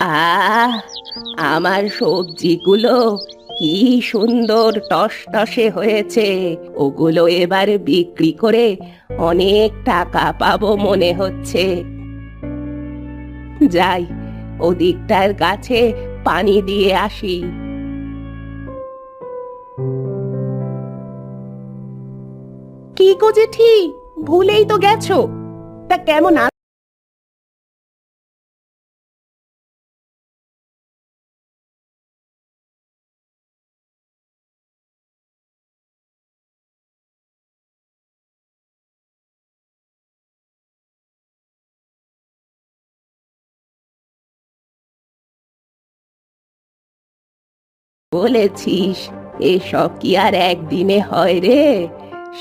আহ, আমার সবজিগুলো কি সুন্দর টসটসে হয়েছে। ওগুলো এবার বিক্রি করে অনেক টাকা পাবো মনে হচ্ছে। যাই, ওদিকটার গাছে পানি দিয়ে আসি। কি গো জেঠি, ভুলেই তো গেছো। তা কেমন বলেছিস? এসব কি আর একদিনে হয় রে?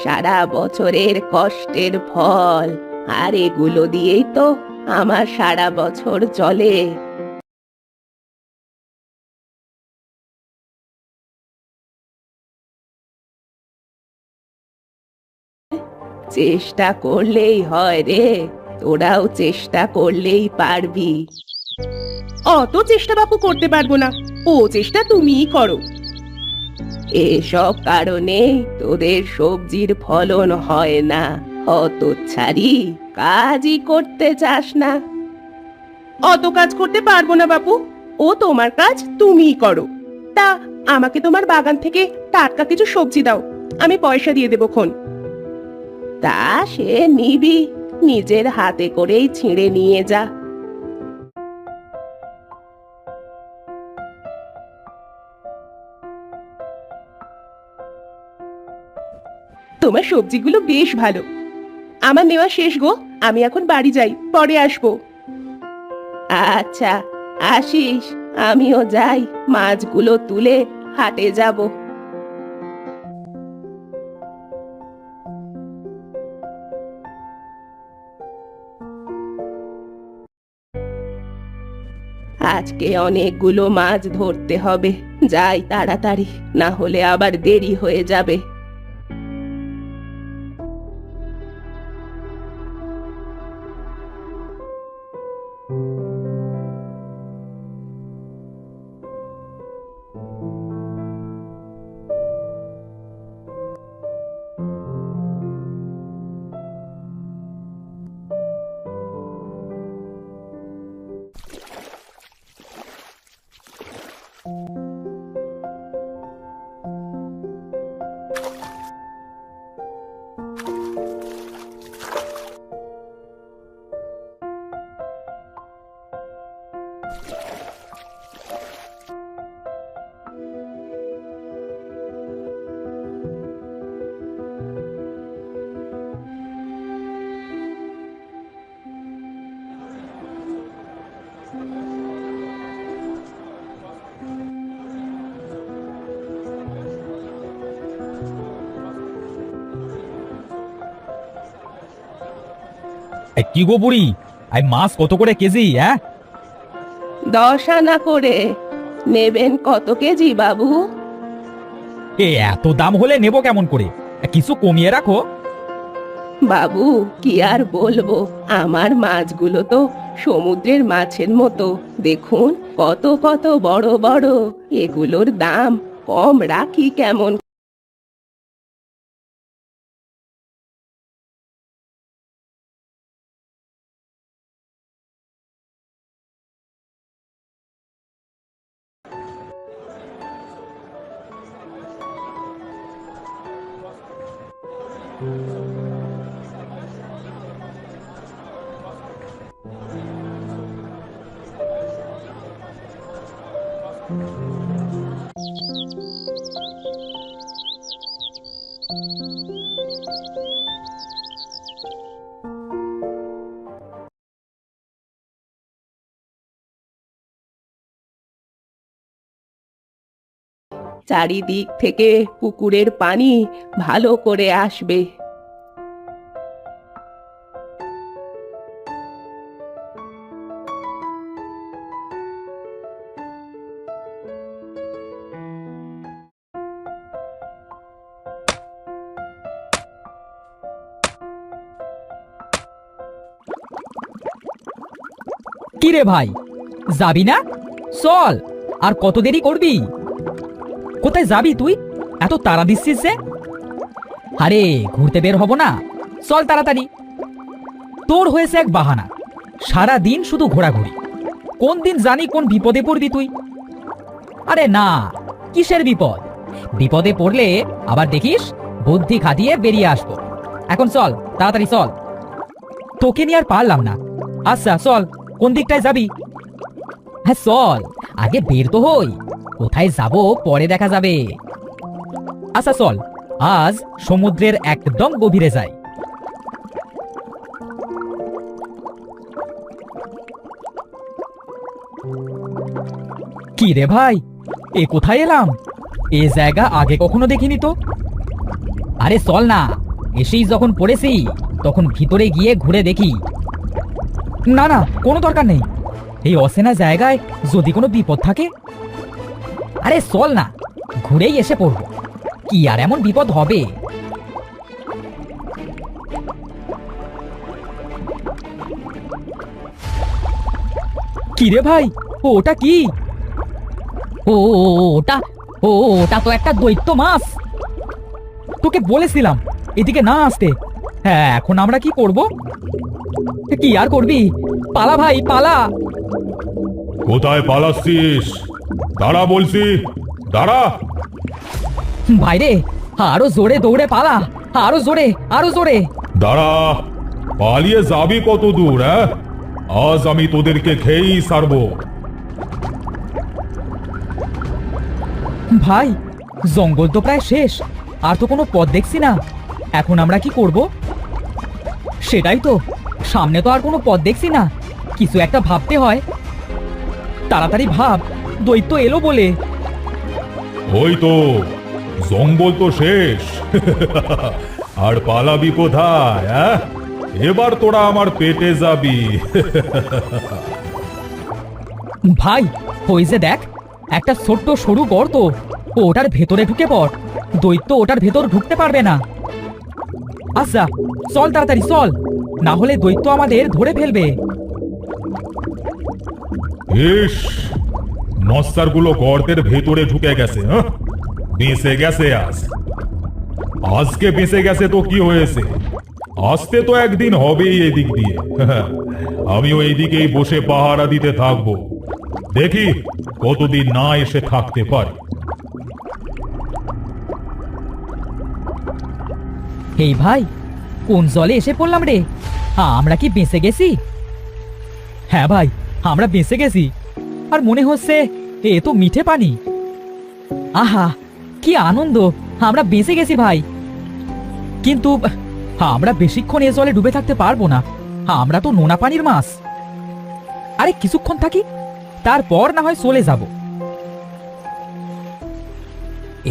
সারা বছরের কষ্টের ফল। আর এগুলো দিয়েই তো আমার সারা বছর চলে। চেষ্টা করলেই হয় রে, তোরাও চেষ্টা করলেই পারবি। অত চেষ্টা বাপু করতে পারবো না, ও চেষ্টা তুমিই করো। এসব কারণে তোদের সবজির ফলন হয় না। অত ছাড়ি কাজই করতে চাস না। অত কাজ করতে পারবো না বাপু, ও তোমার কাজ তুমিই করো। তা আমাকে তোমার বাগান থেকে টাটকা কিছু সবজি দাও, আমি পয়সা দিয়ে দেবো খন। তা সে নিবি, নিজের হাতে করেই ছিঁড়ে নিয়ে যা। তোমার সবজিগুলো বেশ ভালো। আমার নেওয়া শেষ গো, আমি এখন বাড়ি যাই, পরে আসবো। আচ্ছা, আসিস। আমিও যাই, মাছগুলো তুলে হাটে যাব। আজকে অনেকগুলো মাছ ধরতে হবে। যাই তাড়াতাড়ি, না হলে আবার দেরি হয়ে যাবে। কি গো বুড়ি, মাছ কত করে কেজি? 10 আনা করে। নেবেন কত কেজি বাবু? এত দাম হলে নেব কেমন করে? কিছু কমিয়ে রাখো। বাবু, কি আর বলবো, আমার মাছগুলো তো সমুদ্রের মাছের মতো। দেখুন কত কত বড় বড়। এগুলোর দাম কম রাখি কেমন? চারিদিক থেকে পুকুরের পানি ভালো করে আসবে। কি রে ভাই, যাবি না? চল, আর কত দেরি করবি? কোথায় যাবি তুই? এত তাড়া দিচ্ছিস যে? আরে ঘুরতে বের হব না, চল তাড়াতাড়ি। তোর হয়েছে এক বাহানা, সারা দিন শুধু ঘোরাঘুরি। কোন দিন জানি কোন বিপদে পড়বি তুই। আরে না, কিসের বিপদ? বিপদে পড়লে আবার দেখিস বুদ্ধি খাটিয়ে বেরিয়ে আসবো। এখন চল, তাড়াতাড়ি চল। তোকে নিয়ে আর পারলাম না। আচ্ছা চল, কোন দিকটায় যাবি? হ্যাঁ চল, আগে বের তো হই। কোথায় যাব পরে দেখা যাবে। আচ্ছা চল, আজ সমুদ্রের একদম গভীরে যাই। কি রে ভাই, এ কোথায় এলাম? এ জায়গা আগে কখনো দেখিনি তো। আরে চল না, এসেই যখন পড়েছি তখন ভিতরে গিয়ে ঘুরে দেখি। না না, কোনো দরকার নেই। এই অচেনা জায়গায় যদি কোনো বিপদ থাকে। আরে চল না, ঘুরেই এসে পড়ব। কি আর এমন বিপদ হবে? কি রে ভাই, ওটা কি? ও ওটা ওটা তো একটা দৈত্য মাছ। তোকে বলেছিলাম এদিকে না আসতে। হ্যাঁ, এখন আমরা কি করব? কি আর করবি, পালা ভাই পালা। কোথায় পালাচ্ছিস? দাঁড়া বলছি, দাঁড়া। ভাইরে, আরো জোরে দৌড়ে পালা, আরো জোরে, আরো জোরে। দাঁড়া, পালিয়ে যাবি কত দূর? আজ আমি তোদেরকে খেয়েই ছাড়বো। ভাই, জঙ্গল তো প্রায় শেষ, আর তো কোনো পথ দেখছি না। এখন আমরা কি করব? সেটাই তো, সামনে তো আর কোনো পথ দেখছি না। কিছু একটা ভাবতে হয়। তাড়াতাড়ি ভাব, দৈত্য এলো বলে। ওই তো, জঙ্গল তো শেষ। আর পালাবি কোথায়? এবার তোরা আমার পেটে যাবি। ভাই, ওই যে দেখ, একটা ছোট্ট সরু গর্ত। ওটার ভেতরে ঢুকে পড়, দৈত্য ওটার ভেতর ঢুকতে পারবে না। আচ্ছা চল, তাড়াতাড়ি চল, না হলে দৈত্য আমাদের ধরে ফেলবে। ইস, নস্যারগুলো গর্তের ভেতরে ঢুকে গেছে। বেঁচে গেছে আজ। আজকে বেঁচে গেছে তো কি হয়েছে? আসতে তো একদিন হবেই এদিক দিয়ে। আমিও এইদিকেই বসে পাহারা দিতে থাকবো। দেখি কতদিন না এসে থাকতে পারি। এই ভাই, কোন জলে এসে পড়লাম রে? আমরা কি বেঁচে গেছি? হ্যাঁ ভাই, আমরা বেঁচে গেছি। আর মনে হচ্ছে এ তো মিঠে পানি। আহা, কি আনন্দ, আমরা বেঁচে গেছি ভাই। কিন্তু আমরা বেশিক্ষণ এ জলে ডুবে থাকতে পারবো না। আমরা তো নোনা পানির মাছ। আরে কিছুক্ষণ থাকি, তারপর না হয় চলে যাব।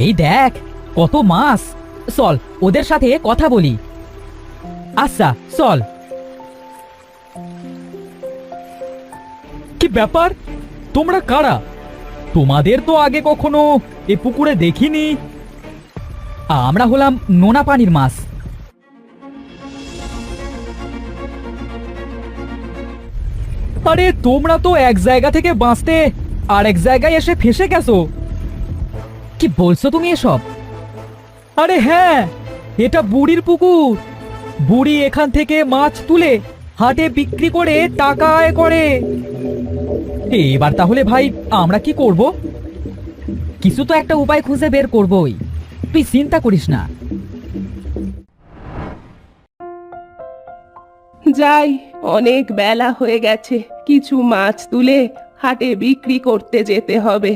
এই দেখ কত মাছ, চল ওদের সাথে কথা বলি। আচ্ছা চল। কি ব্যাপার, তোমরা কারা? তোমাদের তো আগে কখনো এ পুকুরে দেখিনি। আমরা হলাম নোনা পানির মাছ। আরে তোমরা তো এক জায়গা থেকে বাঁচতে আর এক জায়গায় এসে ফেসে গেছো। কি বলছো তুমি এসব? আরে হ্যাঁ, এটা বুড়ির পুকুর। বুড়ি এখান থেকে মাছ তুলে হাটে বিক্রি করে টাকা আয় করে। এবার তাহলে ভাই আমরা কি করব? কিছু তো একটা উপায় খুঁজে বের করবই, তুই চিন্তা করিস না। যাই, অনেক বেলা হয়ে গেছে, কিছু মাছ তুলে হাটে বিক্রি করতে যেতে হবে।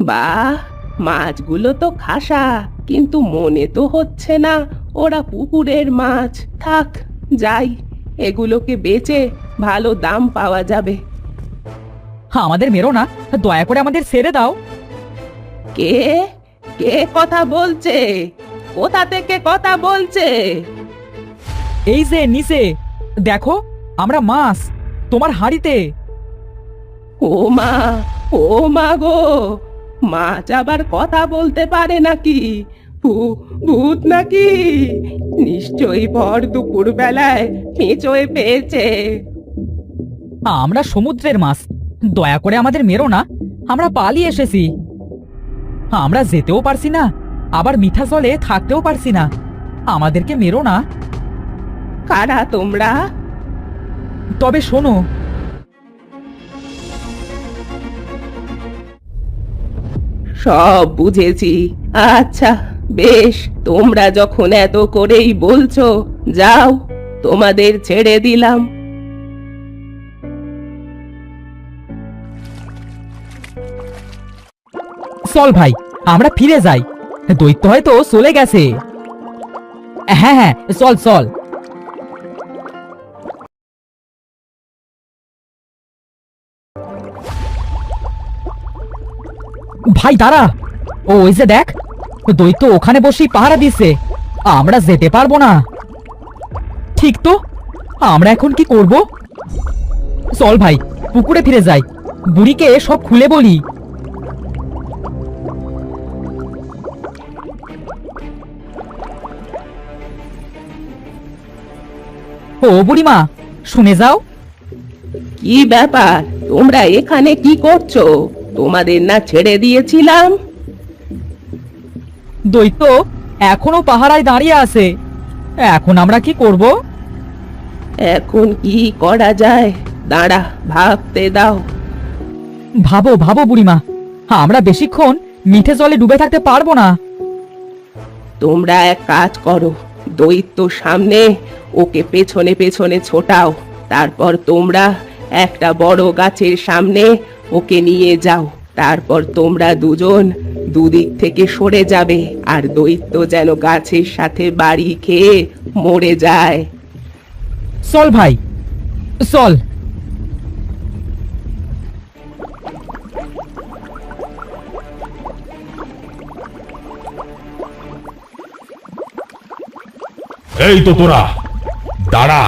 বাহ, মাছগুলো তো খাসা, কিন্তু মনে তো হচ্ছে না ওরা পুকুরের মাছ। থাক, যাই, এগুলোকে বেচে ভালো দাম পাওয়া যাবে। আমাদের মেরো না, দয়া করে আমাদের ছেড়ে দাও। কে কে কথা বলছে? কোথা থেকে কথা বলছে? এই যে নিচে দেখো, আমরা মাছ তোমার হাঁড়িতে। ও মা, ও মা গো, মাছ আবার কথা বলতে পারে নাকি? ভূত নাকি? নিশ্চয়ই ভর দুপুর বেলায় পেঁচোয় পেয়েছে। আমরা সমুদ্রের মাছ, দয়া করে আমাদের মেরো না, আমরা পালিয়ে এসেছি। আমরা যেতেও পারছি না, আবার মিঠা জলে থাকতেও পারছি না, আমাদেরকে মেরো না। কারা তোমরা? তবে শোনো, সব বুঝেছি। আচ্ছা বেশ, তোমরা যখন এত করেই বলছো, যাও, তোমাদের ছেড়ে দিলাম। চল ভাই, আমরা ফিরে যাই, দৈত্য হয়তো চলে গেছে। হ্যাঁ হ্যাঁ, চল চল। ভাই দাঁড়া, ওই যে দেখ, দৈত্য ওখানে বসেই পাহারা দিচ্ছে, আমরা যেতে পারবো না। ঠিক তো, আমরা এখন কি করব? চল ভাই, পুকুরে ফিরে যাই, বুড়িকে সব খুলে বলি। ও বুড়িমা, শুনে যাও। কি ব্যাপার, তোমরা এখানে কি করছো? তোমাদের না ছেড়ে দিয়েছিলাম? দৈত্য এখনো পাহারায় দাঁড়িয়ে আছে, এখন আমরা কি করব? এখন কি করা যায়, দাঁড়া, ভাবতে দাও। ভাবো ভাবো বুড়িমা, আমরা বেশিক্ষণ মিঠে জলে ডুবে থাকতে পারবো না। তোমরা এক কাজ করো, দৈত্য সামনে, ওকে পেছনে পেছনে ছোটাও। তারপর তোমরা একটা বড় গাছের সামনে ওকে নিয়ে যাও। তারপর তোমরা দুজন দুদিক থেকে সরে যাবে, আর দৈত্য যেন গাছের সাথে বাড়ি খেয়ে মরে যায়। চল ভাই, চল। এই তো তোরা, দাঁড়া,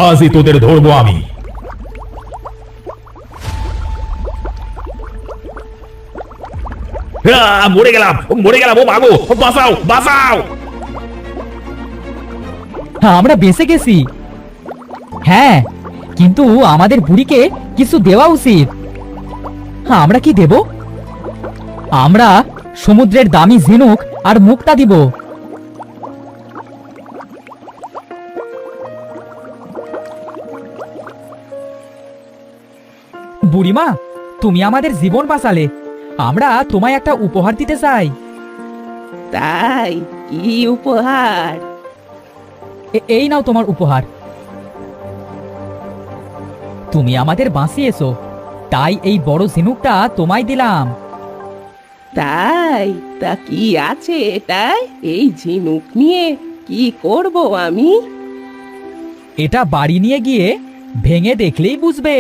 আজই তোদের ধরবো আমি। মরে গেলাম, মরে গেলাম, ও মাগো, বাঁচাও বাঁচাও। আমরা বেঁচে গেছি। হ্যাঁ, কিন্তু আমাদের বুড়িকে কিছু দেওয়া উচিত। আমরা কি দেব? আমরা সমুদ্রের দামি ঝিনুক আর মুক্তা দিব। বুড়িমা, তুমি আমাদের জীবন বাঁচালে, আমরা তোমায় একটা উপহার দিতে চাই। তাই? কি উপহার? এই নাও তোমার উপহার। তুমি আমাদের বাঁচিয়েছো, তাই এই বড় ঝিনুকটা তোমায় দিলাম। তাই? তা কি আছে এটায়? এই ঝিনুক নিয়ে কি করব আমি? এটা বাড়ি নিয়ে গিয়ে ভেঙে দেখলেই বুঝবে।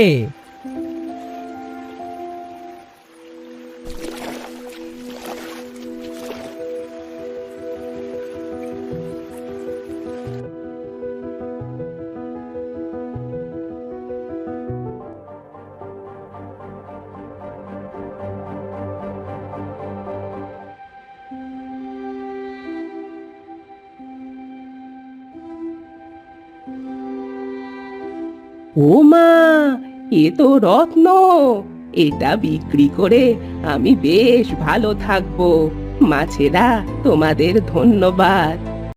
ও মা, এ তো রত্ন। এটা বিক্রি করে আমি বেশ ভালো থাকবো। মাছেরা, তোমাদের ধন্যবাদ।